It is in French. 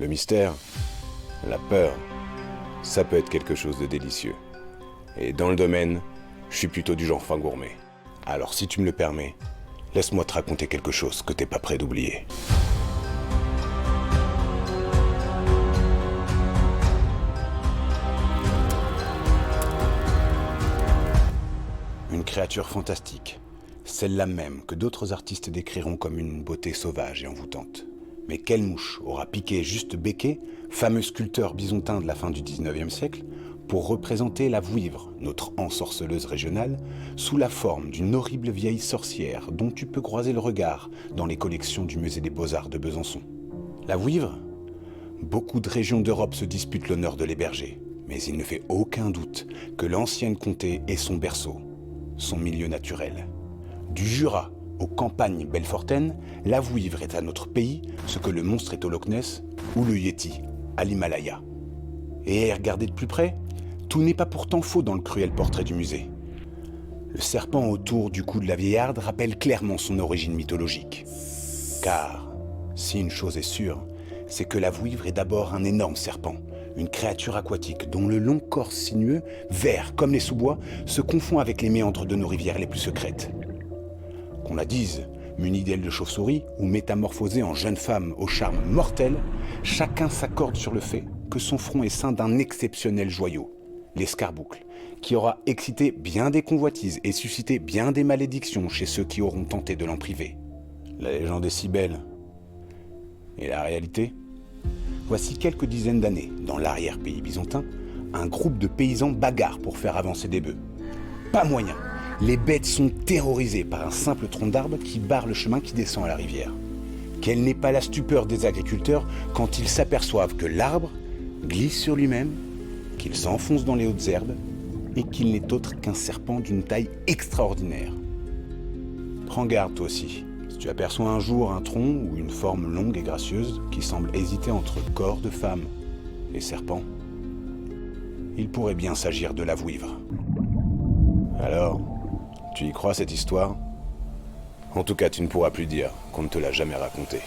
Le mystère, la peur, ça peut être quelque chose de délicieux. Et dans le domaine, je suis plutôt du genre fin gourmet. Alors si tu me le permets, laisse-moi te raconter quelque chose que t'es pas prêt d'oublier. Une créature fantastique, celle-là même que d'autres artistes décriront comme une beauté sauvage et envoûtante. Mais quelle mouche aura piqué Juste Becquet, fameux sculpteur bisontin de la fin du 19e siècle, pour représenter la Vouivre, notre ensorceleuse régionale, sous la forme d'une horrible vieille sorcière dont tu peux croiser le regard dans les collections du Musée des Beaux-Arts de Besançon. La Vouivre ? Beaucoup de régions d'Europe se disputent l'honneur de l'héberger, mais il ne fait aucun doute que l'ancienne comté est son berceau, son milieu naturel. Du Jura aux campagnes belfortaines, la Vouivre est à notre pays ce que le monstre est au Loch Ness ou le Yéti à l'Himalaya. Et à y regarder de plus près, tout n'est pas pourtant faux dans le cruel portrait du musée. Le serpent autour du cou de la vieillarde rappelle clairement son origine mythologique. Car, si une chose est sûre, c'est que la Vouivre est d'abord un énorme serpent, une créature aquatique dont le long corps sinueux, vert comme les sous-bois, se confond avec les méandres de nos rivières les plus secrètes. Qu'on la dise, munie d'ailes de chauve-souris ou métamorphosée en jeune femme au charme mortel, chacun s'accorde sur le fait que son front est ceint d'un exceptionnel joyau, l'escarboucle, qui aura excité bien des convoitises et suscité bien des malédictions chez ceux qui auront tenté de l'en priver. La légende est si belle. Et la réalité ? Voici quelques dizaines d'années, dans l'arrière-pays bisontin, un groupe de paysans bagarre pour faire avancer des bœufs. Pas moyen. Les bêtes sont terrorisées par un simple tronc d'arbre qui barre le chemin qui descend à la rivière. Quelle n'est pas la stupeur des agriculteurs quand ils s'aperçoivent que l'arbre glisse sur lui-même, qu'il s'enfonce dans les hautes herbes et qu'il n'est autre qu'un serpent d'une taille extraordinaire. Prends garde toi aussi, si tu aperçois un jour un tronc ou une forme longue et gracieuse qui semble hésiter entre corps de femme et serpent, il pourrait bien s'agir de la Vouivre. Alors, tu y crois cette histoire ? En tout cas, tu ne pourras plus dire qu'on ne te l'a jamais racontée.